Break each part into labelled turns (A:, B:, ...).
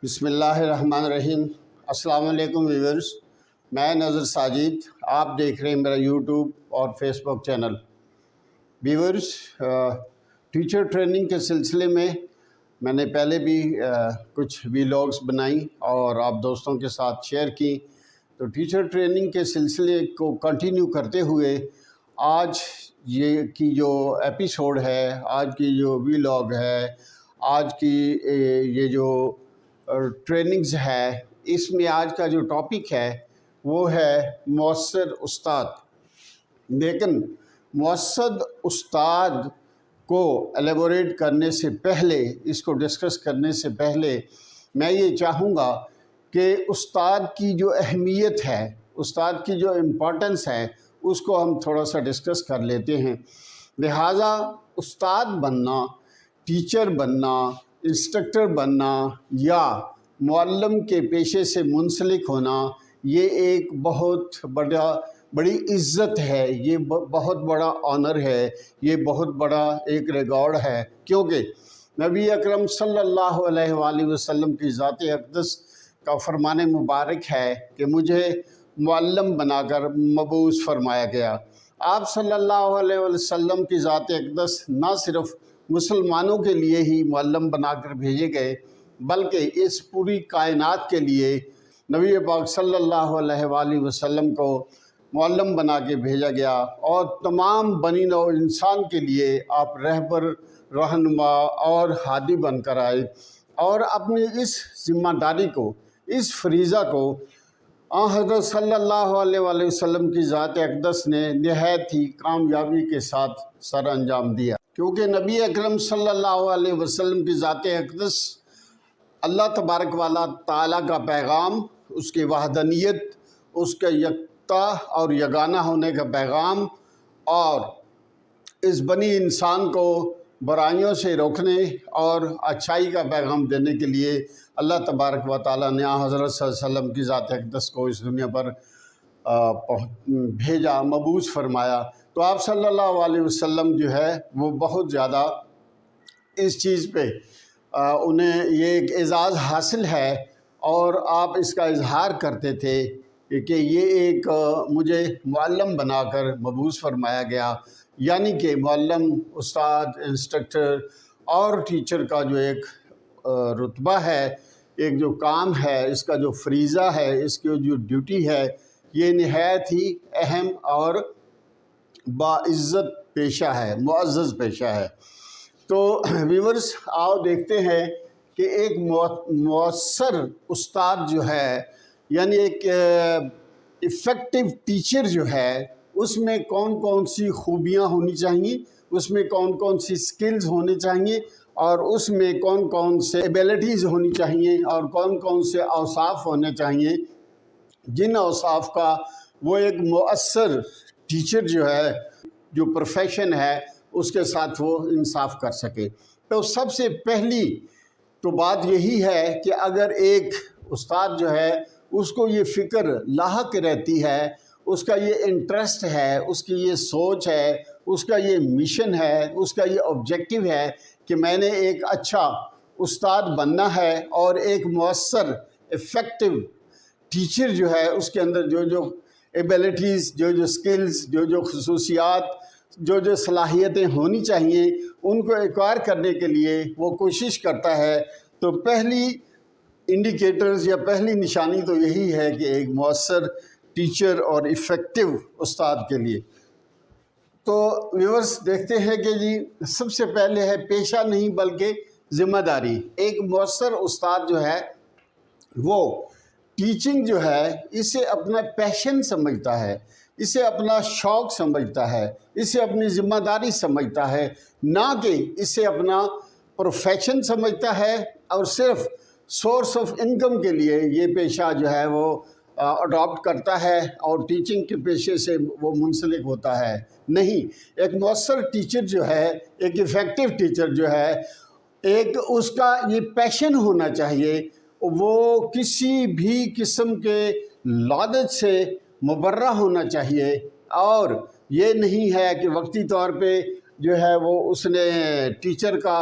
A: بسم اللہ الرحمن الرحیم۔ السلام علیکم ویورز، میں نظر ساجد، آپ دیکھ رہے ہیں میرا یوٹیوب اور فیس بک چینل۔ ویورز، ٹیچر ٹریننگ کے سلسلے میں نے پہلے بھی کچھ ویلاگز بنائی اور آپ دوستوں کے ساتھ شیئر کی، تو ٹیچر ٹریننگ کے سلسلے کو کنٹینیو کرتے ہوئے آج یہ کی جو ایپیسوڈ ہے، آج کی جو ویلاگ ہے، آج کی یہ جو ٹریننگز ہے، اس میں آج کا جو ٹاپک ہے وہ ہے مؤثر استاد۔ لیکن مؤثر استاد کو ایلیبوریٹ کرنے سے پہلے، اس کو ڈسکس کرنے سے پہلے میں یہ چاہوں گا کہ استاد کی جو اہمیت ہے، استاد کی جو امپورٹنس ہے، اس کو ہم تھوڑا سا ڈسکس کر لیتے ہیں۔ لہٰذا استاد بننا، ٹیچر بننا، انسٹرکٹر بننا یا معلم کے پیشے سے منسلک ہونا، یہ ایک بہت بڑی عزت ہے، یہ بہت بڑا آنر ہے، یہ بہت بڑا ایک ریکارڈ ہے، کیونکہ نبی اکرم صلی اللہ علیہ وآلہ وسلم کی ذات اقدس کا فرمان مبارک ہے کہ مجھے معلم بنا کر مبعوث فرمایا گیا۔ آپ صلی اللہ علیہ وسلم کی ذات اقدس نہ صرف مسلمانوں کے لیے ہی معلم بنا کر بھیجے گئے، بلکہ اس پوری کائنات کے لیے نبی پاک صلی اللہ علیہ وآلہ وسلم کو معلم بنا کے بھیجا گیا، اور تمام بنی نوع انسان کے لیے آپ رہبر، رہنما اور ہادی بن کر آئے، اور اپنی اس ذمہ داری کو، اس فریضہ کو حضرت صلی اللہ علیہ وآلہ وسلم کی ذات اقدس نے نہایت ہی کامیابی کے ساتھ سر انجام دیا، کیونکہ نبی اکرم صلی اللہ علیہ وسلم کی ذات اقدس اللہ تبارک و تعالیٰ کا پیغام، اس کی وحدانیت، اس کے یکتا اور یگانہ ہونے کا پیغام، اور اس بنی انسان کو برائیوں سے روکنے اور اچھائی کا پیغام دینے کے لیے اللہ تبارک و تعالیٰ نے حضرت صلی اللہ علیہ وسلم کی ذات اقدس کو اس دنیا پر بھیجا، مبعوث فرمایا۔ تو آپ صلی اللہ علیہ وسلم جو ہے وہ بہت زیادہ اس چیز پہ انہیں یہ ایک اعزاز حاصل ہے، اور آپ اس کا اظہار کرتے تھے کہ یہ ایک مجھے معلم بنا کر مبعوث فرمایا گیا، یعنی کہ معلم، استاد، انسٹرکٹر اور ٹیچر کا جو ایک رتبہ ہے، ایک جو کام ہے، اس کا جو فریضہ ہے، اس کی جو ڈیوٹی ہے، یہ نہایت ہی اہم اور باعزت پیشہ ہے، معزز پیشہ ہے۔ تو ویورز، آؤ دیکھتے ہیں کہ ایک مؤثر استاد جو ہے، یعنی ایک ایفیکٹو ٹیچر جو ہے، اس میں کون کون سی خوبیاں ہونی چاہیے، اس میں کون کون سی سکلز ہونی چاہیے، اور اس میں کون کون سے ایبیلٹیز ہونی چاہیے، اور کون کون سے اوصاف ہونے چاہیے، جن اوصاف کا وہ ایک مؤثر ٹیچر جو ہے، جو پروفیشن ہے، اس کے ساتھ وہ انصاف کر سکے۔ تو سب سے پہلی تو بات یہی ہے کہ اگر ایک استاد جو ہے، اس کو یہ فکر لاحق رہتی ہے، اس کا یہ انٹرسٹ ہے، اس کی یہ سوچ ہے، اس کا یہ مشن ہے، اس کا یہ آبجیکٹو ہے کہ میں نے ایک اچھا استاد بننا ہے، اور ایک مؤثر ایفیکٹو ٹیچر جو ہے، اس کے اندر جو ایبیلٹیز، جو سکلز، جو خصوصیات، جو صلاحیتیں ہونی چاہیے، ان کو ایکوائر کرنے کے لیے وہ کوشش کرتا ہے۔ تو پہلی انڈیکیٹرز یا پہلی نشانی تو یہی ہے کہ ایک مؤثر ٹیچر اور ایفیکٹو استاد کے لیے۔ تو ویورز، دیکھتے ہیں کہ جی سب سے پہلے ہے پیشہ نہیں بلکہ ذمہ داری۔ ایک مؤثر استاد جو ہے وہ ٹیچنگ جو ہے، اسے اپنا پیشن سمجھتا ہے، اسے اپنا شوق سمجھتا ہے، اسے اپنی ذمہ داری سمجھتا ہے، نہ کہ اسے اپنا پروفیشن سمجھتا ہے اور صرف سورس آف انکم کے لیے یہ پیشہ جو ہے وہ اڈاپٹ کرتا ہے اور ٹیچنگ کے پیشے سے وہ منسلک ہوتا ہے۔ نہیں، ایک مؤثر ٹیچر جو ہے، ایک ایفیکٹو ٹیچر جو ہے، ایک اس کا یہ پیشن ہونا چاہیے، وہ کسی بھی قسم کے لالچ سے مبرہ ہونا چاہیے، اور یہ نہیں ہے کہ وقتی طور پہ جو ہے وہ اس نے ٹیچر کا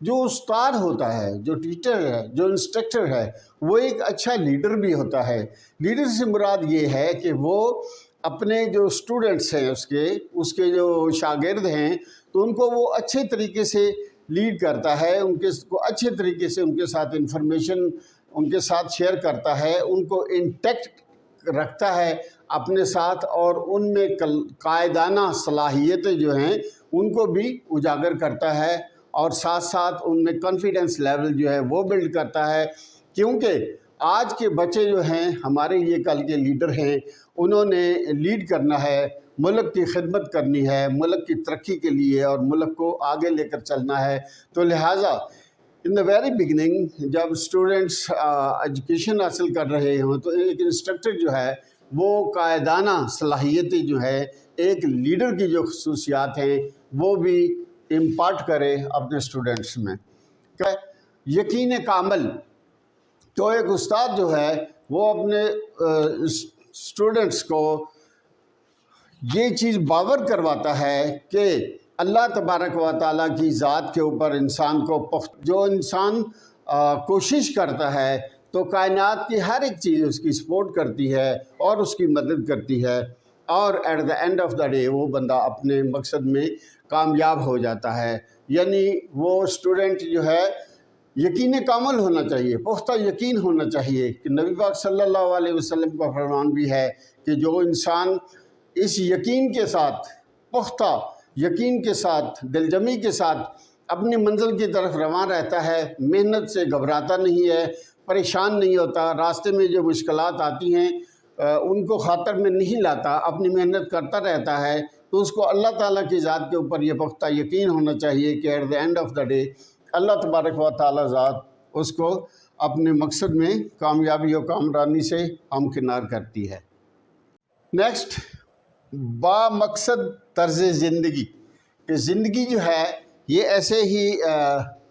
A: جو استاد ہوتا ہے، جو ٹیچر ہے، جو انسٹرکٹر ہے، وہ ایک اچھا لیڈر بھی ہوتا ہے۔ لیڈر سے مراد یہ ہے کہ وہ اپنے جو اسٹوڈنٹس ہیں اس کے جو شاگرد ہیں، تو ان کو وہ اچھے طریقے سے لیڈ کرتا ہے، ان کو اچھے طریقے سے ان کے ساتھ انفارمیشن ان کے ساتھ شیئر کرتا ہے، ان کو انٹیکٹ رکھتا ہے اپنے ساتھ، اور ان میں قائدانہ صلاحیتیں جو ہیں ان کو بھی اجاگر کرتا ہے، اور ساتھ ساتھ ان میں کانفیڈنس لیول جو ہے وہ بلڈ کرتا ہے۔ کیونکہ آج کے بچے جو ہیں ہمارے یہ کل کے لیڈر ہیں، انہوں نے لیڈ کرنا ہے، ملک کی خدمت کرنی ہے، ملک کی ترقی کے لیے، اور ملک کو آگے لے کر چلنا ہے۔ تو لہٰذا ان دا ویری بگننگ جب اسٹوڈنٹس ایجوکیشن حاصل کر رہے ہوں تو ایک انسٹرکٹر جو ہے وہ قائدانہ صلاحیتیں جو ہے، ایک لیڈر کی جو خصوصیات ہیں وہ بھی امپارٹ کرے اپنے اسٹوڈنٹس میں۔ یقین کامل، تو ایک استاد جو ہے وہ اپنے اسٹوڈنٹس کو یہ چیز باور کرواتا ہے کہ اللہ تبارک و تعالیٰ کی ذات کے اوپر انسان کو جو انسان کوشش کرتا ہے تو کائنات کی ہر ایک چیز اس کی سپورٹ کرتی ہے اور اس کی مدد کرتی ہے، اور at the end of the day وہ بندہ اپنے مقصد میں کامیاب ہو جاتا ہے۔ یعنی وہ اسٹوڈنٹ جو ہے یقین کامل ہونا چاہیے، پختہ یقین ہونا چاہیے، کہ نبی پاک صلی اللہ علیہ وسلم کا فرمان بھی ہے کہ جو انسان اس یقین کے ساتھ، پختہ یقین کے ساتھ، دل جمی کے ساتھ اپنی منزل کی طرف رواں رہتا ہے، محنت سے گھبراتا نہیں ہے، پریشان نہیں ہوتا، راستے میں جو مشکلات آتی ہیں ان کو خاطر میں نہیں لاتا، اپنی محنت کرتا رہتا ہے، تو اس کو اللہ تعالیٰ کی ذات کے اوپر یہ پختہ یقین ہونا چاہیے کہ at the end of the day اللہ تبارک و تعالیٰ ذات اس کو اپنے مقصد میں کامیابی و کامرانی سے ہمکنار کرتی ہے۔ نیکسٹ، با مقصد طرز زندگی، کہ زندگی جو ہے یہ ایسے ہی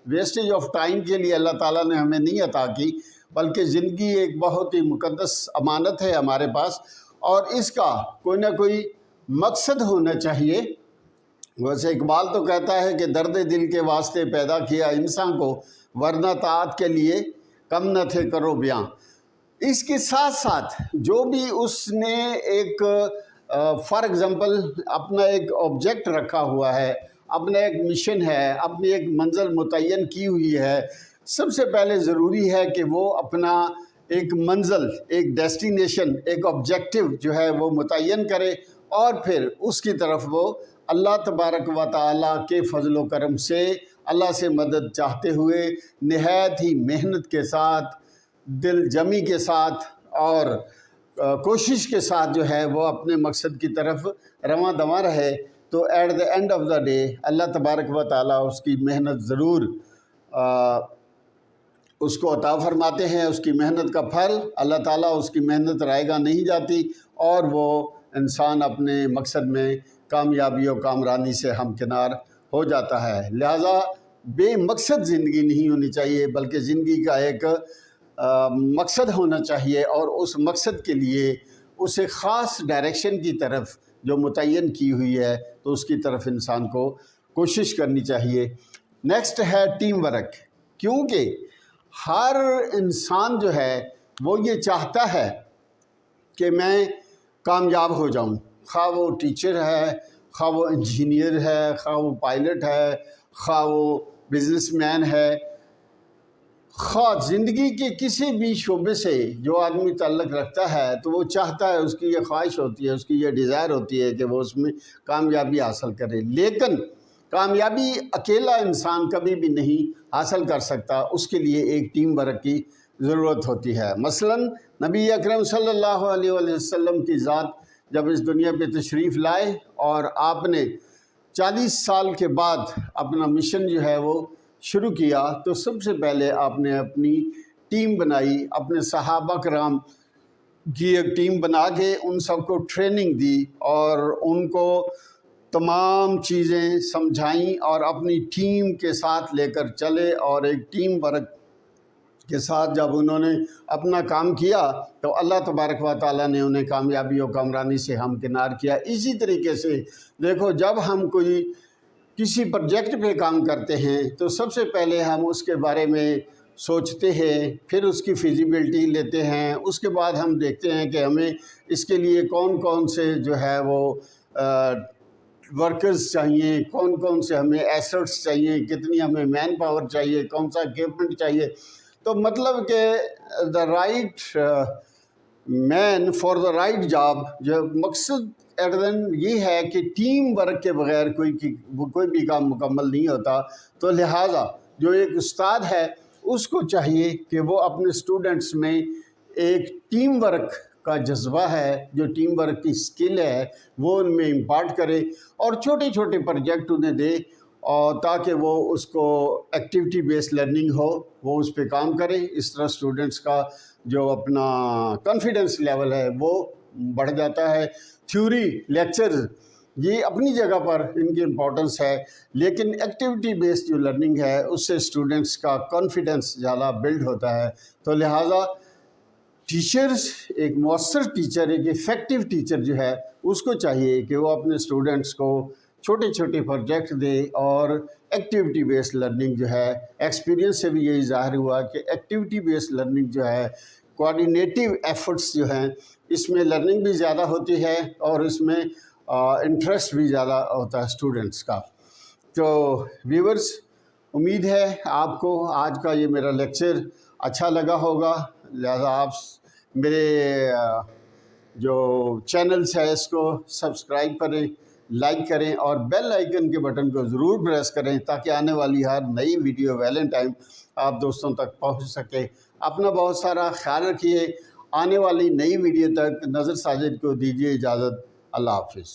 A: ویسٹیج آف ٹائم کے لیے اللہ تعالیٰ نے ہمیں نہیں عطا کی، بلکہ زندگی ایک بہت ہی مقدس امانت ہے ہمارے پاس، اور اس کا کوئی نہ کوئی مقصد ہونا چاہیے۔ ویسے اقبال تو کہتا ہے کہ درد دل کے واسطے پیدا کیا انسان کو، ورنہ طاعت کے لیے کم نہ تھے کرو بیاں۔ اس کے ساتھ ساتھ جو بھی اس نے ایک فار ایگزامپل اپنا ایک آبجیکٹ رکھا ہوا ہے، اپنا ایک مشن ہے، اپنی ایک منزل متعین کی ہوئی ہے، سب سے پہلے ضروری ہے کہ وہ اپنا ایک منزل، ایک ڈیسٹینیشن، ایک آبجیکٹو جو ہے وہ متعین کرے، اور پھر اس کی طرف وہ اللہ تبارک و تعالیٰ کے فضل و کرم سے، اللہ سے مدد چاہتے ہوئے نہایت ہی محنت کے ساتھ، دل جمی کے ساتھ اور کوشش کے ساتھ جو ہے وہ اپنے مقصد کی طرف رواں دواں رہے، تو at the end of the day اللہ تبارک و تعالیٰ اس کی محنت ضرور اس کو عطا فرماتے ہیں۔ اس کی محنت کا پھل اللہ تعالیٰ، اس کی محنت رائے گاہ نہیں جاتی، اور وہ انسان اپنے مقصد میں کامیابی و کامرانی سے ہمکنار ہو جاتا ہے۔ لہٰذا بے مقصد زندگی نہیں ہونی چاہیے، بلکہ زندگی کا ایک مقصد ہونا چاہیے، اور اس مقصد کے لیے اس ایک خاص ڈائریکشن کی طرف جو متعین کی ہوئی ہے تو اس کی طرف انسان کو کوشش کرنی چاہیے۔ نیکسٹ ہے ٹیم ورک، کیونکہ ہر انسان جو ہے وہ یہ چاہتا ہے کہ میں کامیاب ہو جاؤں، خواہ وہ ٹیچر ہے، خواہ وہ انجینئر ہے، خواہ وہ پائلٹ ہے، خواہ وہ بزنس مین ہے، خواہ زندگی کے کسی بھی شعبے سے جو آدمی تعلق رکھتا ہے تو وہ چاہتا ہے، اس کی یہ خواہش ہوتی ہے، اس کی یہ ڈیزائر ہوتی ہے کہ وہ اس میں کامیابی حاصل کرے۔ لیکن کامیابی اکیلا انسان کبھی بھی نہیں حاصل کر سکتا، اس کے لیے ایک ٹیم ورک کی ضرورت ہوتی ہے۔ مثلا نبی اکرم صلی اللہ علیہ وسلم کی ذات جب اس دنیا پہ تشریف لائے اور آپ نے 40 سال کے بعد اپنا مشن جو ہے وہ شروع کیا، تو سب سے پہلے آپ نے اپنی ٹیم بنائی، اپنے صحابہ کرام کی ایک ٹیم بنا کے ان سب کو ٹریننگ دی اور ان کو تمام چیزیں سمجھائیں اور اپنی ٹیم کے ساتھ لے کر چلے، اور ایک ٹیم ورک کے ساتھ جب انہوں نے اپنا کام کیا تو اللہ تبارک و تعالیٰ نے انہیں کامیابی و کامرانی سے ہمکنار کیا۔ اسی طریقے سے دیکھو، جب ہم کوئی کسی پروجیکٹ پہ کام کرتے ہیں تو سب سے پہلے ہم اس کے بارے میں سوچتے ہیں، پھر اس کی فیزیبلٹی لیتے ہیں، اس کے بعد ہم دیکھتے ہیں کہ ہمیں اس کے لیے کون کون سے جو ہے وہ ورکرز چاہیے، کون کون سے ہمیں ایسٹس چاہیے، کتنی ہمیں مین پاور چاہیے، کون سا اکوپمنٹ چاہیے. تو مطلب کہ the right man for the right job, جو مقصد ایٹ دا اینڈ یہ ہے کہ ٹیم ورک کے بغیر کوئی بھی کام مکمل نہیں ہوتا. تو لہٰذا جو ایک استاد ہے اس کو چاہیے کہ وہ اپنے اسٹوڈنٹس میں ایک ٹیم ورک کا جذبہ ہے، جو ٹیم ورک کی سکل ہے وہ ان میں امپارٹ کرے اور چھوٹے چھوٹے پروجیکٹ انہیں دے، اور تاکہ وہ اس کو ایکٹیویٹی بیس لرننگ ہو، وہ اس پہ کام کریں. اس طرح اسٹوڈنٹس کا جو اپنا کانفیڈنس لیول ہے وہ بڑھ جاتا ہے. تھیوری لیکچرز یہ اپنی جگہ پر ان کی امپورٹنس ہے، لیکن ایکٹیویٹی بیس جو لرننگ ہے اس سے اسٹوڈنٹس کا کانفیڈنس زیادہ بلڈ ہوتا ہے. تو لہٰذا ٹیچرز، ایک مؤثر ٹیچر، ایک ایفیکٹو ٹیچر جو ہے اس کو چاہیے کہ وہ اپنے اسٹوڈنٹس کو چھوٹے چھوٹے پروجیکٹ دے اور ایکٹیویٹی بیس لرننگ جو ہے، ایکسپیرینس سے بھی یہی ظاہر ہوا کہ ایکٹیویٹی بیس لرننگ جو ہے، کوآرڈینیٹیو ایفرٹس جو ہیں، اس میں لرننگ بھی زیادہ ہوتی ہے اور اس میں انٹرسٹ بھی زیادہ ہوتا ہے اسٹوڈنٹس کا. تو ویورز، امید ہے آپ کو آج کا یہ میرا لیکچر اچھا لگا ہوگا. لہذا آپ میرے جو چینلز ہے اس کو سبسکرائب کریں، لائک کریں اور بیل آئیکن کے بٹن کو ضرور پریس کریں تاکہ آنے والی ہر نئی ویڈیو ویلن ٹائم آپ دوستوں تک پہنچ سکے. اپنا بہت سارا خیال رکھیے. آنے والی نئی ویڈیو تک نظر ساجد کو دیجیے اجازت. اللہ حافظ.